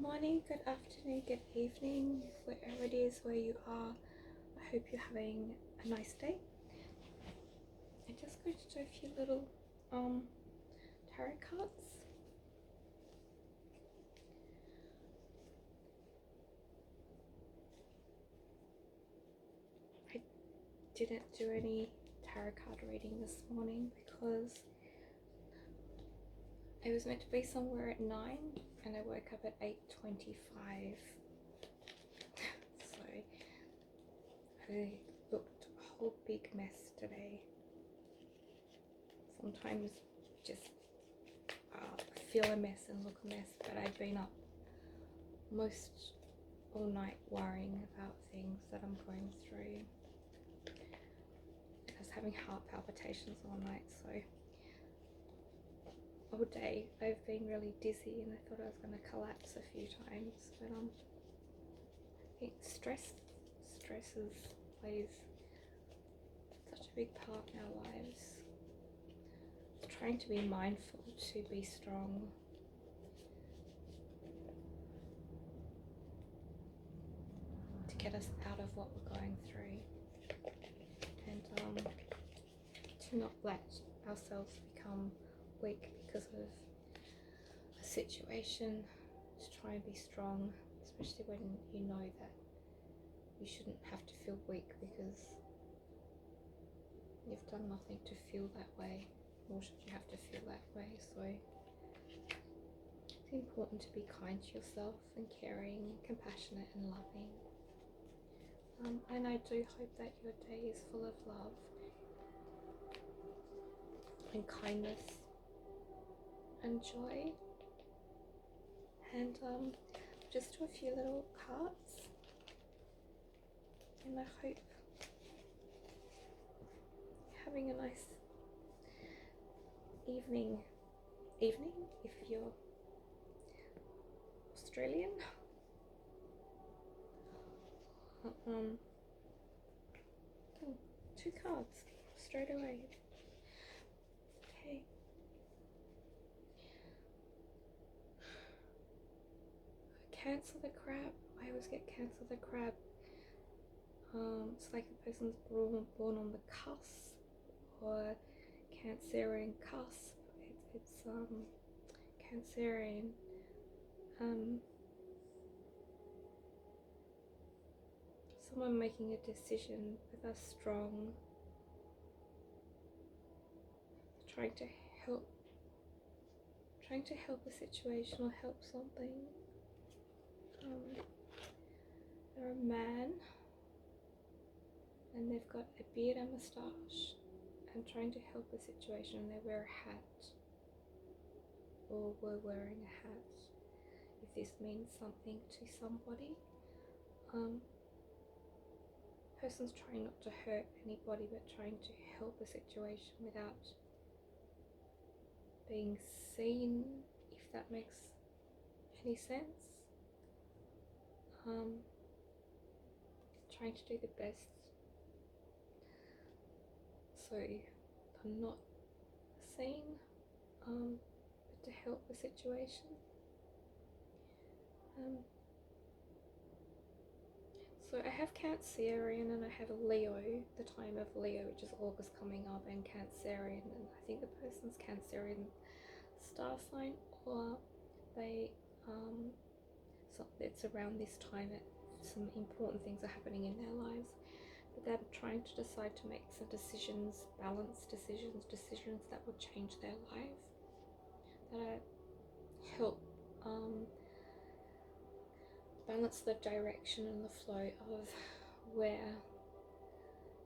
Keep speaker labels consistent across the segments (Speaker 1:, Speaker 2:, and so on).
Speaker 1: morning, good afternoon, good evening, wherever it is where you are. I hope you're having a nice day. I'm just going to do a few little tarot cards. I didn't do any tarot card reading this morning because it was meant to be somewhere at 9 and I woke up at 8:25. So I looked a whole big mess today. Sometimes just feel a mess and look a mess, but I've been up most all night worrying about things that I'm going through. I was having heart palpitations all night, so all day I've been really dizzy and I thought I was going to collapse a few times, but I think stress plays such a big part in our lives. Trying to be mindful, to be strong, to get us out of what we're going through, and to not let ourselves become weak because of a situation. To try and be strong, especially when you know that you shouldn't have to feel weak because you've done nothing to feel that way, nor should you have to feel that way. So it's important to be kind to yourself and caring, compassionate and loving. And I do hope that your day is full of love and kindness and joy. And just do a few little cards, and I hope you're having a nice evening if you're Australian. Two cards straight away. Okay. Cancel the crab. I always get cancel the crab. It's like a person's born on the cusp, or Cancerian cusp. It's Cancerian. Someone making a decision with a strong, trying to help a situation or help something. They're a man and they've got a beard and moustache and trying to help a situation, and they wear a hat or were wearing a hat, if this means something to somebody. Person's trying not to hurt anybody but trying to help a situation without being seen, if that makes any sense. Trying to do the best so I'm not seen, but to help the situation. So I have Cancerian and I have Leo, the time of Leo, which is August coming up, and Cancerian, and I think the person's Cancerian star sign, or they so it's around this time that some important things are happening in their lives, but they're trying to decide to make some decisions, balanced decisions that will change their life, that help balance the direction and the flow of where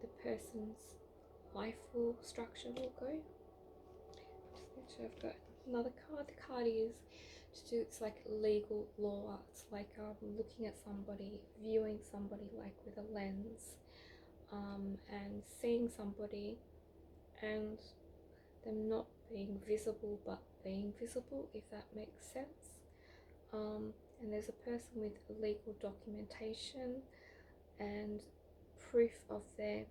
Speaker 1: the person's life structure will go. Just make sure I've got another card. The card is it's like legal law. It's like looking at somebody, viewing somebody like with a lens, and seeing somebody and them not being visible but being visible, if that makes sense. And there's a person with legal documentation and proof of their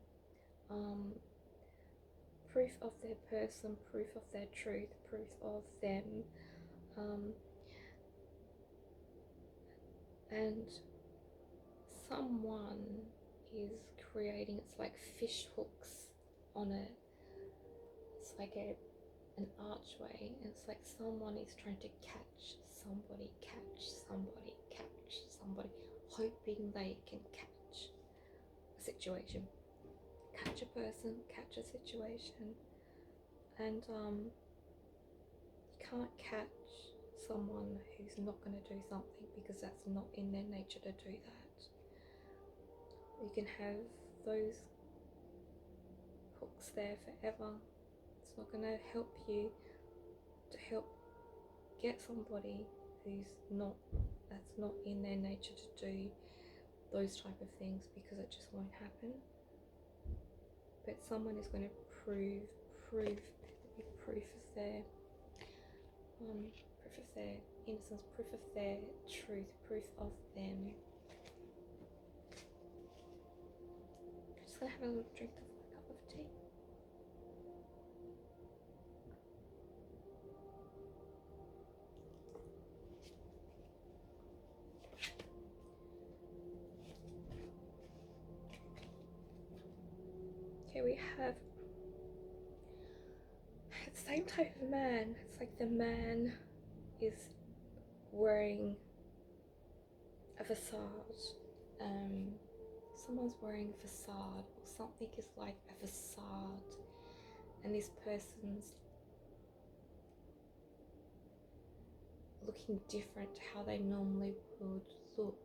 Speaker 1: person, proof of their truth, proof of them and someone is creating, it's like fish hooks on it. It's like an archway, and it's like someone is trying to catch somebody, hoping they can catch a situation, catch a person, catch a situation. And you can't catch someone who's not going to do something, because that's not in their nature to do that. You can have those hooks there forever. It's not going to help you to help get somebody that's not in their nature to do those type of things, because it just won't happen. But someone is going to proof of their innocence, proof of their truth, proof of them. I'm just gonna have a little drink of my cup of tea. Okay, we have the same type of man. It's like the man is wearing a facade. Someone's wearing a facade, or something is like a facade, and this person's looking different to how they normally would look,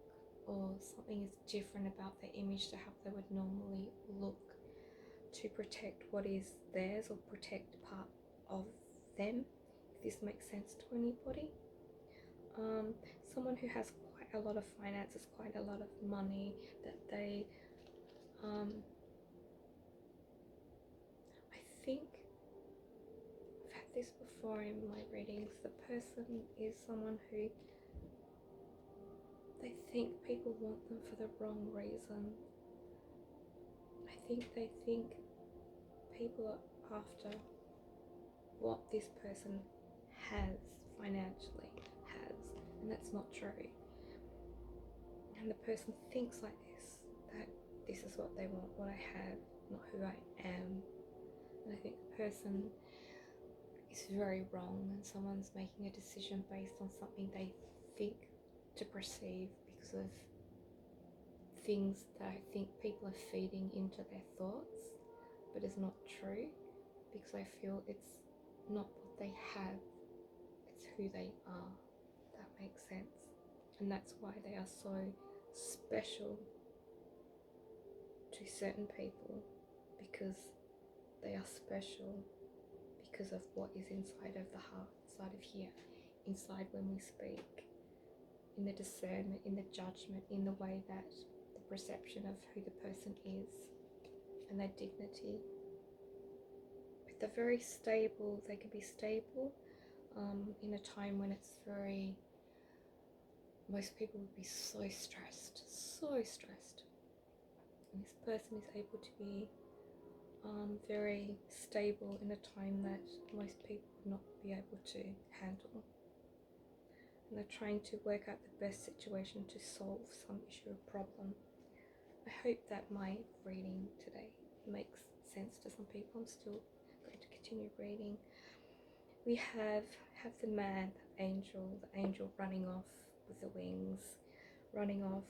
Speaker 1: or something is different about their image to how they would normally look, to protect what is theirs, or protect part of them, if this makes sense to anybody. Someone who has quite a lot of finances, quite a lot of money, that they I think I've had this before in my readings. The person is someone who they think people want them for the wrong reason. I think they think people are after what this person has financially, and that's not true. And the person thinks like this, that this is what they want, what I have, not who I am. And I think the person is very wrong, and someone's making a decision based on something they think to perceive, because of things that I think people are feeding into their thoughts, but it's not true, because I feel it's not what they have, it's who they are. That makes sense. And that's why they are so special to certain people, because they are special because of what is inside of the heart, inside of here, inside when we speak, in the discernment, in the judgment, in the way that the perception of who the person is, and their dignity. But they're very stable. They can be stable in a time when it's very, most people would be so stressed. And this person is able to be very stable in a time that most people would not be able to handle. And they're trying to work out the best situation to solve some issue or problem. I hope that my reading today makes sense to some people. I'm still going to continue reading. We have the man, the angel running off with the wings, running off.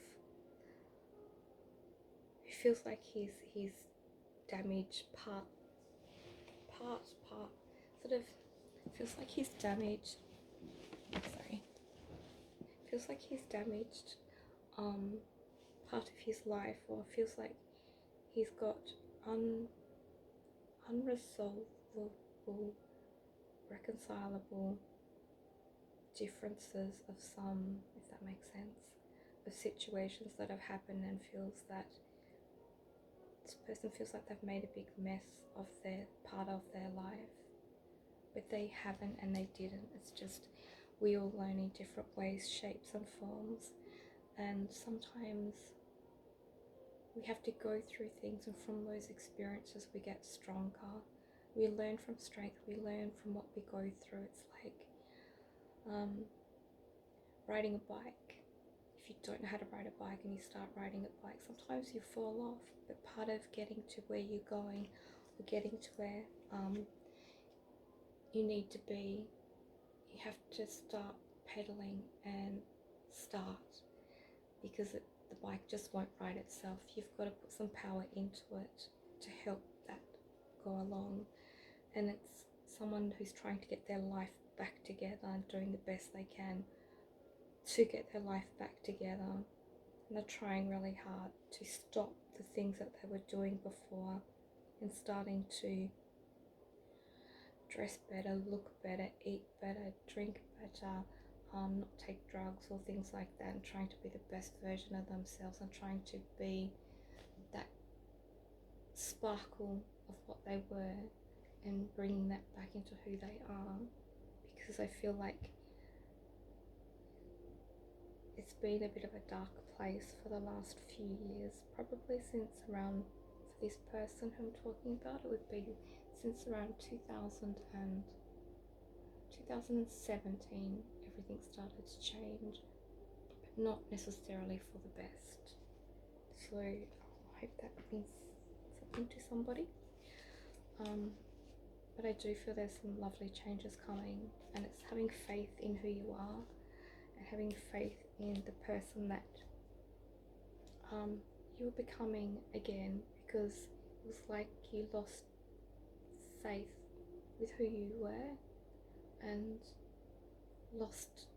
Speaker 1: It feels like he's damaged part, sort of feels like he's damaged. Feels like he's damaged part of his life, or feels like he's got unresolvable, reconcilable differences of some, if that makes sense, of situations that have happened, and feels that this person feels like they've made a big mess of their part of their life, but they haven't, and they didn't. It's just we all learn in different ways, shapes and forms, and sometimes we have to go through things, and from those experiences we get stronger. We learn from strength, we learn from what we go through. It's like riding a bike. if you don't know how to ride a bike and you start riding a bike, sometimes you fall off, but part of getting to where you're going, or getting to where you need to be, you have to start pedaling and start, because the bike just won't ride itself. You've got to put some power into it to help that go along. And it's someone who's trying to get their life back together and doing the best they can to get their life back together. And they're trying really hard to stop the things that they were doing before and starting to dress better, look better, eat better, drink better, not take drugs or things like that, and trying to be the best version of themselves and trying to be that sparkle of what they were and bringing that back into who they are. Because I feel like it's been a bit of a dark place for the last few years, probably since around, for this person who I'm talking about, it would be since around 2017, everything started to change, but not necessarily for the best. So I hope that means something to somebody. But I do feel there's some lovely changes coming, and it's having faith in who you are and having faith in the person that you're becoming again, because it was like you lost faith with who you were and lost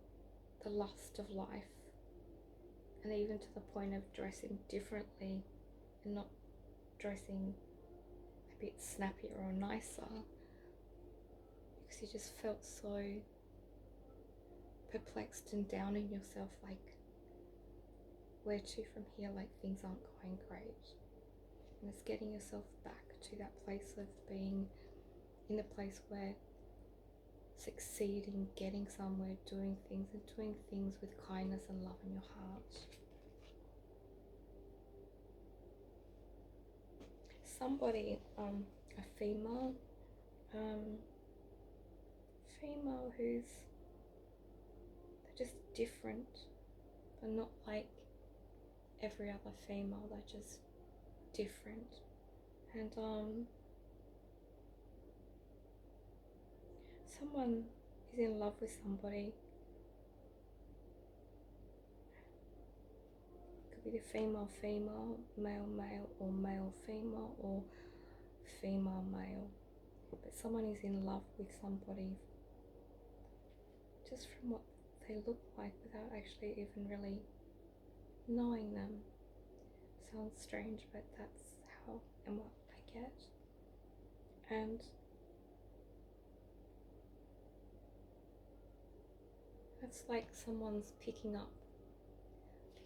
Speaker 1: the lust of life, and even to the point of dressing differently and not dressing a bit snappier or nicer, because you just felt so perplexed and down in yourself, like, where to from here, like things aren't going great. And it's getting yourself back to that place of being in a place where succeeding, getting somewhere, doing things, and doing things with kindness and love in your heart. Somebody, a female who's, they're just different. They're not like every other female, they're just different. And someone is in love with somebody. Could be the female, male, or male, female, or female, male. But someone is in love with somebody just from what they look like, without actually even really knowing them. Sounds strange, but that's how and what I get. And it's like someone's picking up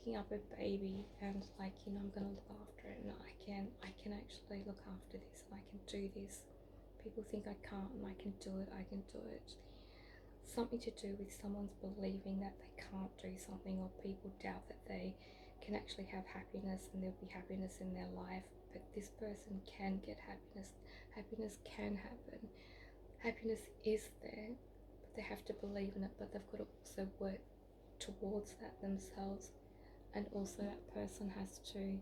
Speaker 1: a baby and like, I'm gonna look after it, and I can actually look after this, and I can do this. People think I can't, and I can do it. Something to do with someone's believing that they can't do something, or people doubt that they can actually have happiness and there'll be happiness in their life. But this person can get happiness. Happiness can happen. Happiness is there, but they have to believe in it, but they've got to also work towards that themselves. And also that person has to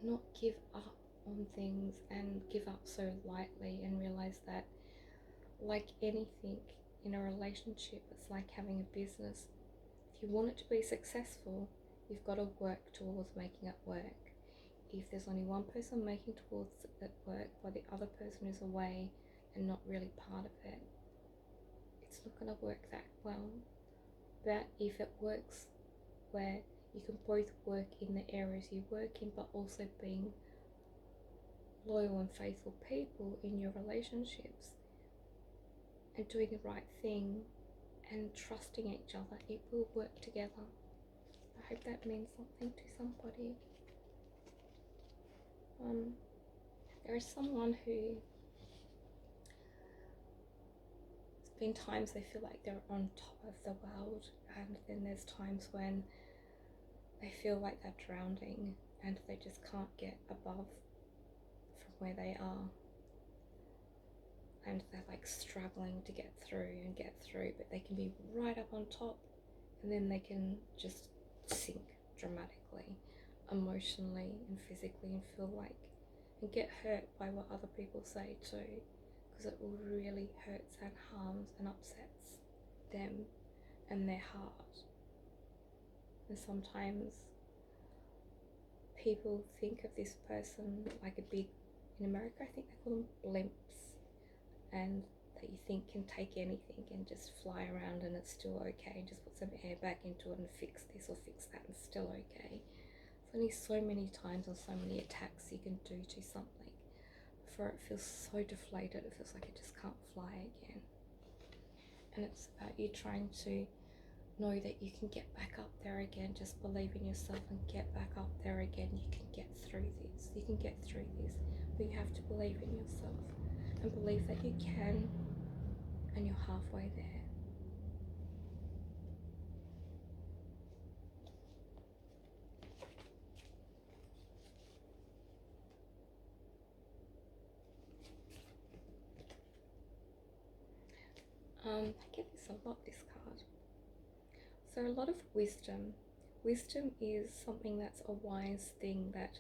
Speaker 1: not give up on things and give up so lightly, and realize that, like anything in a relationship, it's like having a business. If you want it to be successful, you've got to work towards making it work. If there's only one person making towards it work while the other person is away and not really part of it, it's not going to work that well. But if it works where you can both work in the areas you work in, but also being loyal and faithful people in your relationships and doing the right thing and trusting each other, it will work together. I hope that means something to somebody. There is someone who, there's been times they feel like they're on top of the world, and then there's times when they feel like they're drowning and they just can't get above from where they are. and they're like struggling to get through, but they can be right up on top, and then they can just sink dramatically, emotionally and physically, and feel like, and get hurt by what other people say too, because it really hurts and harms and upsets them and their heart. And sometimes people think of this person like a big, in America I think they call them blimps, and that you think can take anything and just fly around and it's still okay, and just put some air back into it and fix this or fix that and it's still okay. There's only so many times or so many attacks you can do to something before it feels so deflated, it feels like it just can't fly again. And it's about you trying to know that you can get back up there again. Just believe in yourself and get back up there again. You can get through this. You can get through this. But you have to believe in yourself and believe that you can, and you're halfway there. I get this a lot, this card. So a lot of wisdom. Wisdom is something that's a wise thing that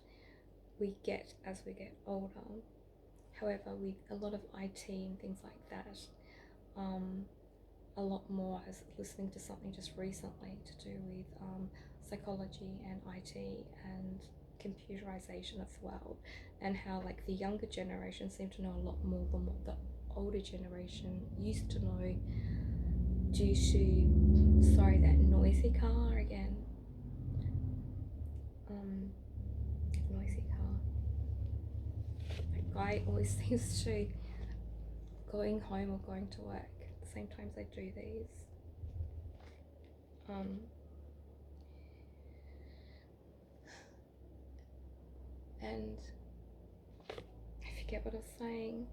Speaker 1: we get as we get older. However, with a lot of IT and things like that, a lot more, as listening to something just recently to do with psychology and IT and computerization of the world, and how like the younger generation seem to know a lot more than what the older generation used to know, due to, sorry, that noisy car again, noisy car. That guy always seems to, going home or going to work at the same times they do these. And I forget what I was saying.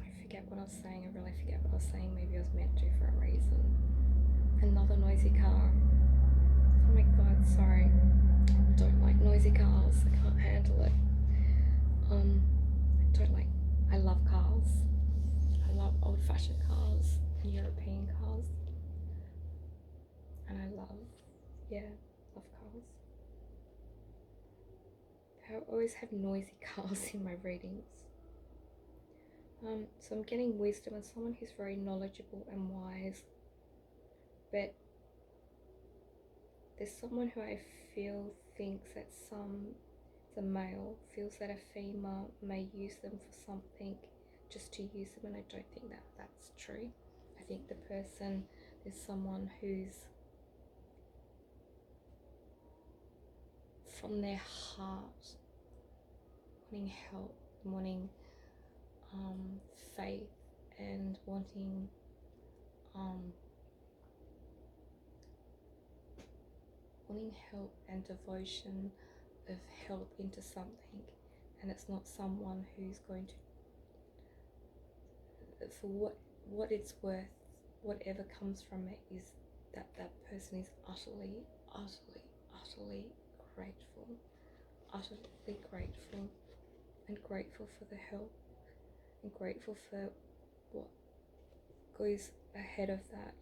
Speaker 1: I really forget what I was saying. Maybe I was meant to for a reason. Another noisy car. Oh my god, sorry. I don't like noisy cars. I can't handle it. I love cars. I love old-fashioned cars and European cars. And I love cars. I always have noisy cars in my readings. So I'm getting wisdom and someone who's very knowledgeable and wise, but there's someone who I feel thinks that the male feels that a female may use them for something, just to use them, and I don't think that that's true. I think the person is someone who's from their heart wanting help, wanting faith, and wanting help and devotion of help into something, and it's not someone who's going to, for what it's worth, whatever comes from it, is that that person is utterly grateful, and grateful for the help, and grateful for what goes ahead of that,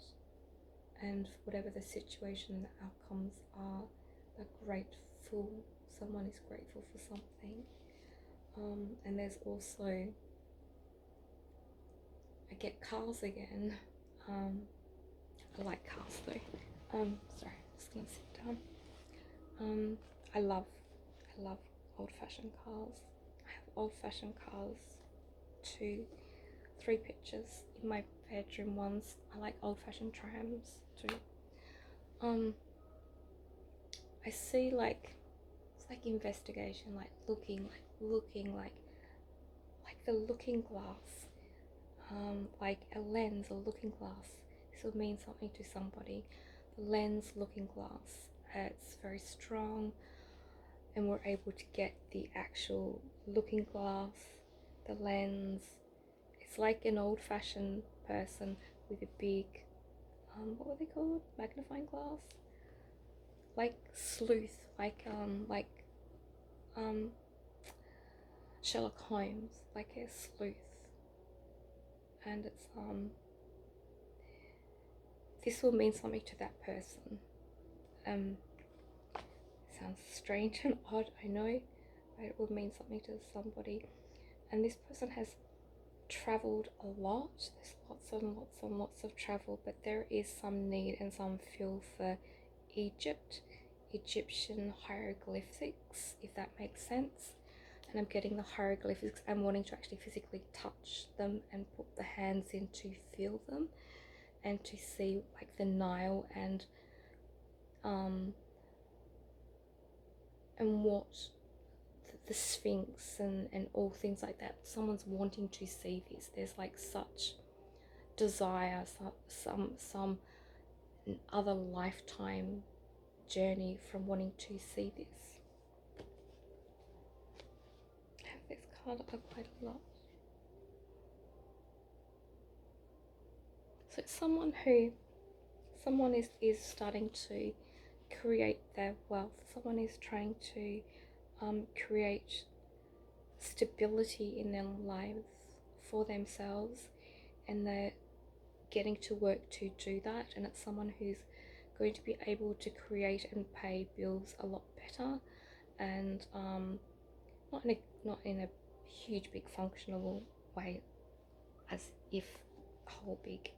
Speaker 1: and whatever the situation and the outcomes are, they're grateful. Someone is grateful for something. And there's also, I get cars again. I like cars though. Sorry, I'm just gonna sit down. I love old-fashioned cars. I have old-fashioned cars, 3 pictures in my bedroom. I like old-fashioned trams too. I see like, it's like investigation, like looking like the looking glass, like a lens or looking glass. This will mean something to somebody. The lens, looking glass, it's very strong, and we're able to get the actual looking glass, the lens. It's like an old-fashioned person with a big, what were they called? Magnifying glass? Like sleuth, like Sherlock Holmes, like a sleuth. and it's this will mean something to that person. Sounds strange and odd, I know, but it will mean something to somebody. And this person has traveled a lot. There's lots and lots and lots of travel, but there is some need and some feel for Egyptian hieroglyphics, if that makes sense. And I'm getting the hieroglyphics and wanting to actually physically touch them and put the hands in to feel them and to see like the Nile and what the Sphinx and all things like that. Someone's wanting to see this. There's like such desire, some other lifetime journey from wanting to see this. I have this card up quite a lot. So it's someone is starting to create their wealth. Someone is trying to create stability in their lives for themselves, and they're getting to work to do that. And it's someone who's going to be able to create and pay bills a lot better, and not in a huge big functional way, as if a whole big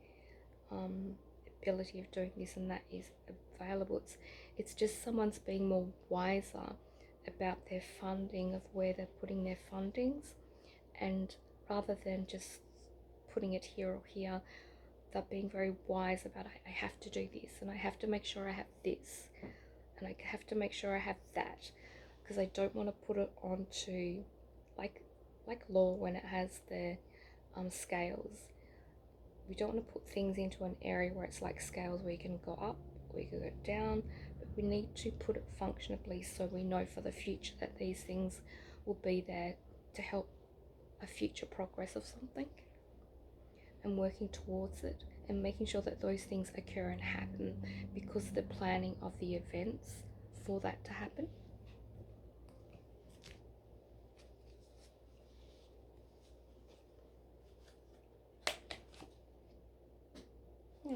Speaker 1: ability of doing this and that is available. It's just someone's being more wiser about their funding, of where they're putting their fundings, and rather than just putting it here or here, they're being very wise about, I have to do this, and I have to make sure I have this, and I have to make sure I have that, because I don't want to put it onto like law when it has the scales. We don't want to put things into an area where it's like scales, where you can go up or you can go down, but we need to put it functionally so we know for the future that these things will be there to help a future progress of something, and working towards it and making sure that those things occur and happen because of the planning of the events for that to happen. Yeah.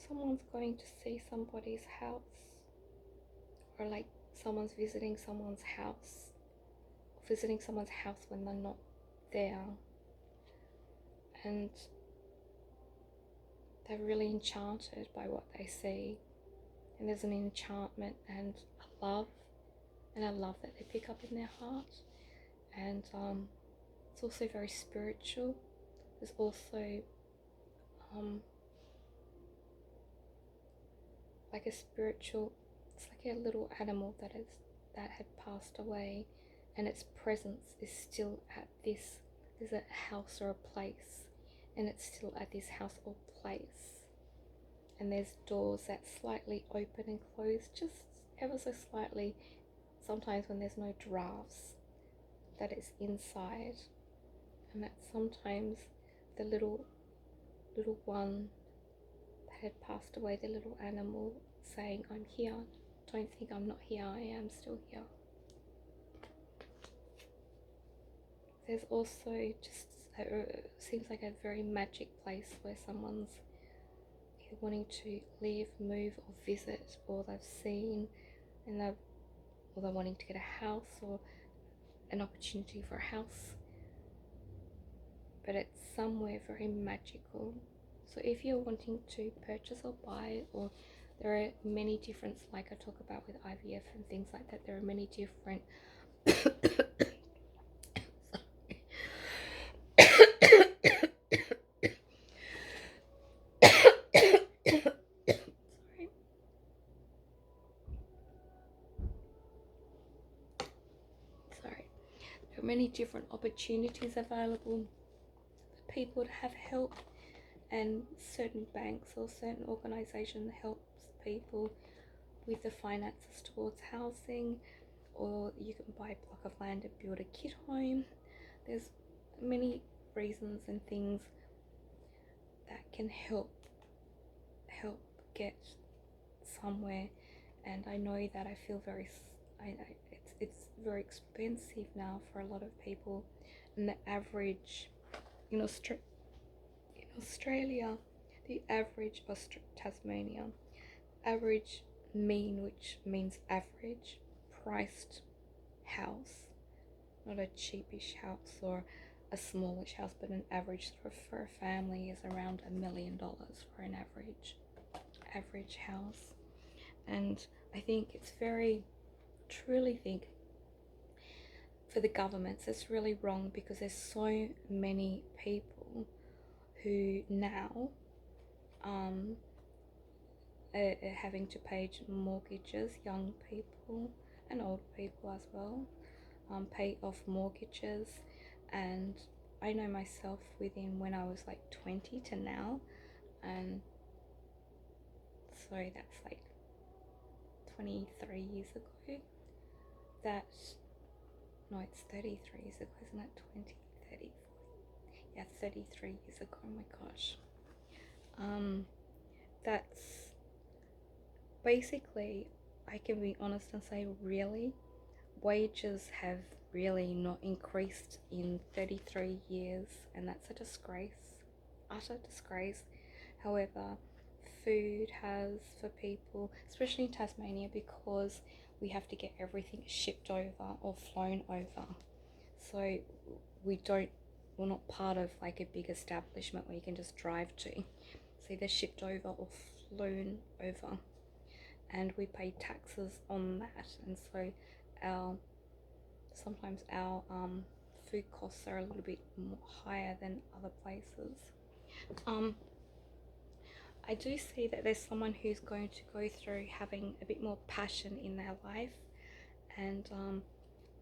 Speaker 1: Someone's going to see somebody's house, or like someone's visiting someone's house, when they're not there, and they're really enchanted by what they see, and there's an enchantment and a love that they pick up in their heart, and it's also very spiritual. There's also like a spiritual, it's like a little animal that had passed away, and its presence is still at this, there's a house or a place, and it's still at this house or place, and there's doors that slightly open and close, just ever so slightly, sometimes when there's no drafts, that it's inside, and that sometimes the little one that had passed away, the little animal, saying, I'm here, don't think I'm not here, I am still here. There's also just seems like a very magic place where someone's either wanting to live, move, or visit, or they've seen, and they're wanting to get a house or an opportunity for a house, but it's somewhere very magical. So if you're wanting to purchase or buy, or there are many different, like I talk about with IVF and things like that, there are many different sorry, there are many different opportunities available for people to have help, and certain banks or certain organisations helps people with the finances towards housing, or you can buy a block of land and build a kit home. There's many reasons and things that can help get somewhere, and I know that I feel very, it's very expensive now for a lot of people And the average in Australia, the average Tasmania, average mean, which means average priced house, not a cheapish house or a smallish house, but an average for a family is around $1 million for an average house. And I think it's truly think for the governments it's really wrong, because there's so many people who now are having to pay mortgages, young people and old people as well, pay off mortgages. And I know myself, within when I was like 20 to now, and so that's like 23 years ago, that no, it's 33 years ago, isn't it? 20, 30, 40, yeah, 33 years ago. Oh my gosh. That's basically, I can be honest and say, really, wages have really not increased in 33 years, and that's a disgrace, utter disgrace. However, food has, for people, especially in Tasmania, because we have to get everything shipped over or flown over. So we're not part of like a big establishment where you can just drive to. So they're shipped over or flown over, and we pay taxes on that. And so sometimes our food costs are a little bit more higher than other places. I do see that there's someone who's going to go through having a bit more passion in their life, and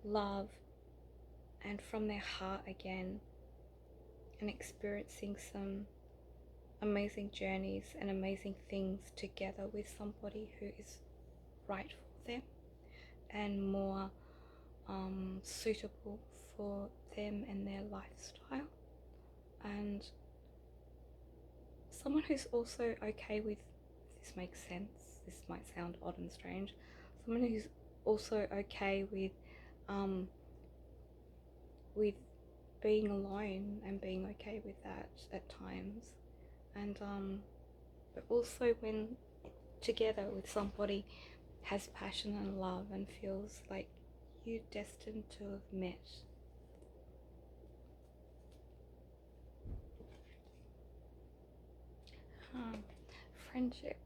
Speaker 1: love, and from their heart again, and experiencing some amazing journeys and amazing things together with somebody who is right for them and more suitable for them and their lifestyle. And someone who's also okay with, if this makes sense, this might sound odd and strange, someone who's also okay with being alone and being okay with that at times, and but also when together with somebody, has passion and love and feels like you're destined to have met. Friendship,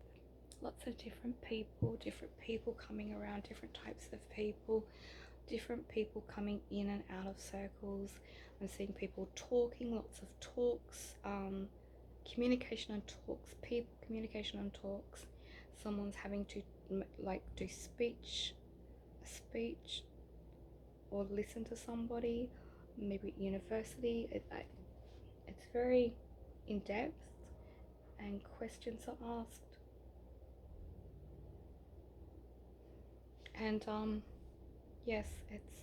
Speaker 1: lots of different people coming around, different types of people, different people coming in and out of circles. I'm seeing people talking, lots of talks, communication and talks, people, communication and talks. Someone's having to like do speech or listen to somebody, maybe at university. It's very in depth, and questions are asked. And yes, it's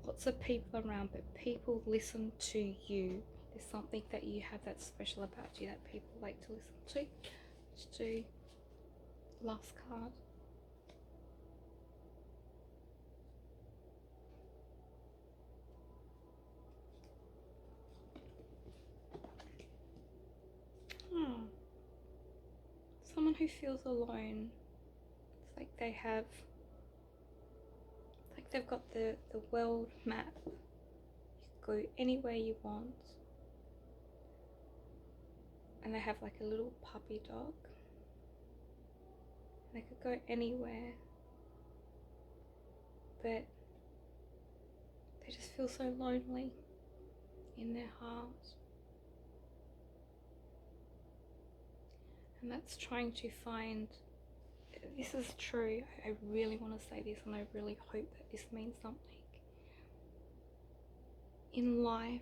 Speaker 1: lots of people around, but people listen to you. There's something that you have that's special about you that people like to listen to. Let's do last card. Someone who feels alone. It's like they've got the world map. You can go anywhere you want. And they have like a little puppy dog. They could go anywhere, but they just feel so lonely in their heart. And that's trying to find, this is true, I really want to say this, and I really hope that this means something. In life,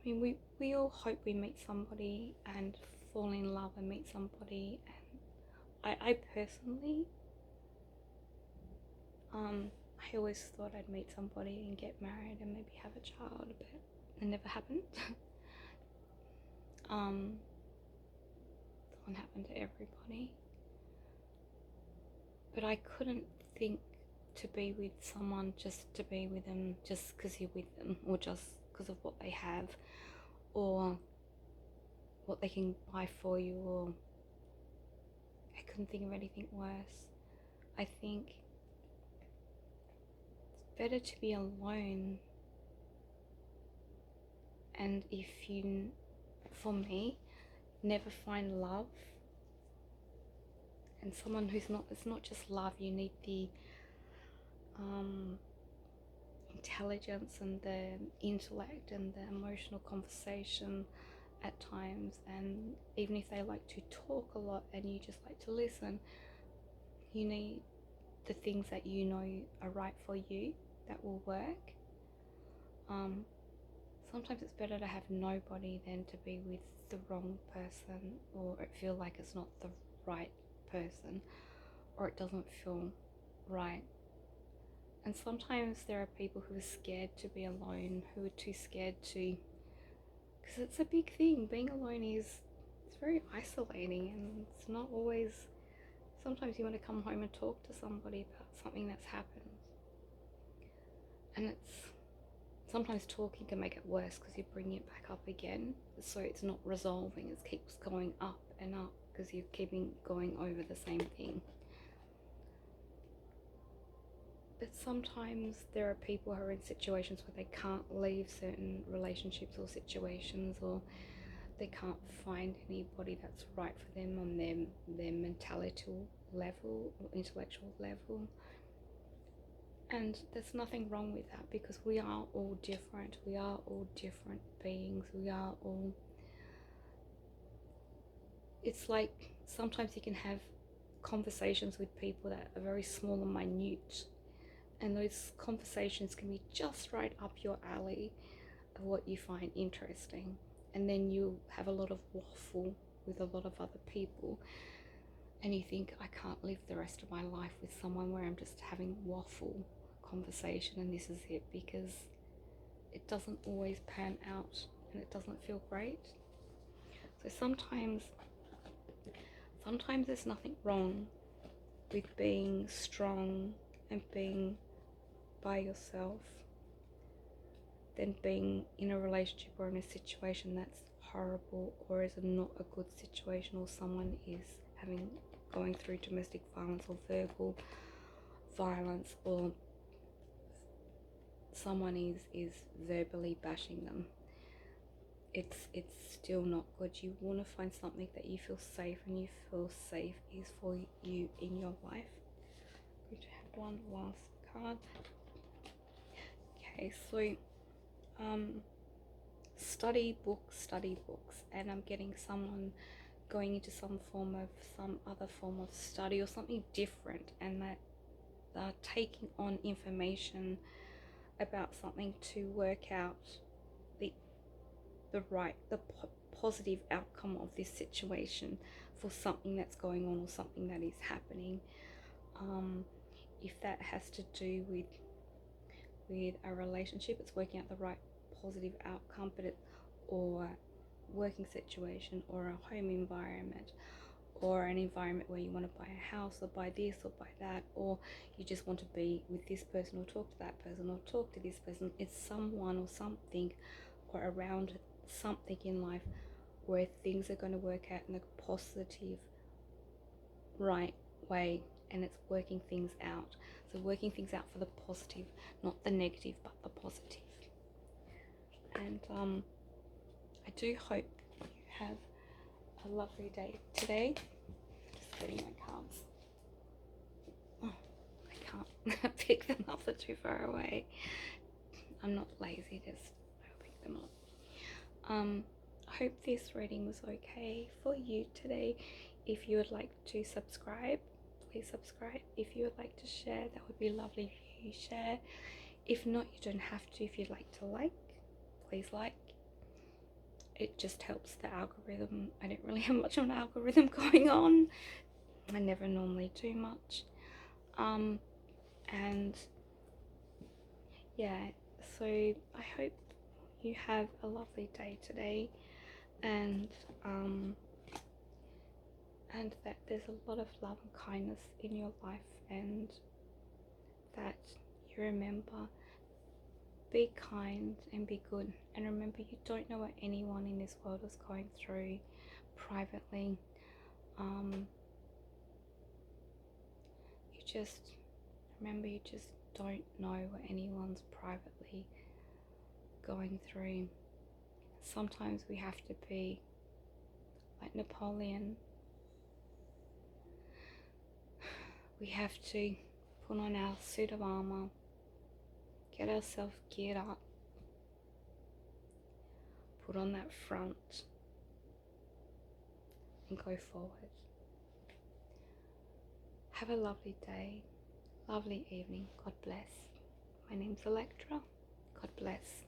Speaker 1: I mean, we all hope we meet somebody and fall in love and meet somebody, and I personally, I always thought I'd meet somebody and get married and maybe have a child, but it never happened. Doesn't happen to everybody. But I couldn't think to be with someone just to be with them, just because you're with them, or just because of what they have, or what they can buy for you, or I couldn't think of anything worse. I think it's better to be alone. And if you, for me, never find love, and someone who's not, it's not just love, you need the intelligence and the intellect and the emotional conversation at times, and even if they like to talk a lot and you just like to listen, you need the things that you know are right for you, that will work. Sometimes it's better to have nobody than to be with the wrong person, or it feel like it's not the right person, or it doesn't feel right. And sometimes there are people who are scared to be alone, who are too scared to, because it's a big thing. Being alone it's very isolating, and it's not always, sometimes you want to come home and talk to somebody about something that's happened. And it's, sometimes talking can make it worse because you bring it back up again, so it's not resolving, it keeps going up and up because you're keeping going over the same thing. But sometimes there are people who are in situations where they can't leave certain relationships or situations, or they can't find anybody that's right for them on their mental level or intellectual level. And there's nothing wrong with that, because we are all different. We are all different beings. We are all, it's like sometimes you can have conversations with people that are very small and minute, and those conversations can be just right up your alley of what you find interesting, and then you have a lot of waffle with a lot of other people, and you think, I can't live the rest of my life with someone where I'm just having waffle conversation and this is it, because it doesn't always pan out and it doesn't feel great. So sometimes there's nothing wrong with being strong and being by yourself than being in a relationship or in a situation that's horrible, or is not a good situation, or someone is going through domestic violence or verbal violence, or someone is verbally bashing them. It's still not good. You want to find something that you feel safe, and you feel safe is for you in your life. I'm going to have one last card. Okay, so study books, and I'm getting someone going into some other form of study or something different, and that they're taking on information about something to work out the positive outcome of this situation for something that's going on or something that is happening. If that has to do with a relationship, it's working out the right positive outcome, or working situation, or a home environment, or an environment where you want to buy a house, or buy this or buy that, or you just want to be with this person or talk to that person or talk to this person. It's someone or something, or around something in life where things are going to work out in a positive, right way, and it's working things out. So working things out for the positive, not the negative, but the positive. And I do hope you have a lovely day today. Just getting my cards. Oh, I can't pick them up, they're too far away. I'm not lazy, just I'll pick them up. I hope this reading was okay for you today. If you would like to subscribe, please subscribe. If you would like to share, that would be lovely if you share. If not, you don't have to. If you'd like to please like. It just helps the algorithm. I don't really have much of an algorithm going on. I never normally do much. And yeah, so I hope you have a lovely day today, and that there's a lot of love and kindness in your life, and that you remember, be kind and be good. And remember, you don't know what anyone in this world is going through privately. You just remember, you just don't know what anyone's privately going through. Sometimes we have to be like Napoleon. We have to put on our suit of armor, get ourselves geared up, put on that front, and go forward. Have a lovely day, lovely evening. God bless. My name's Electra. God bless.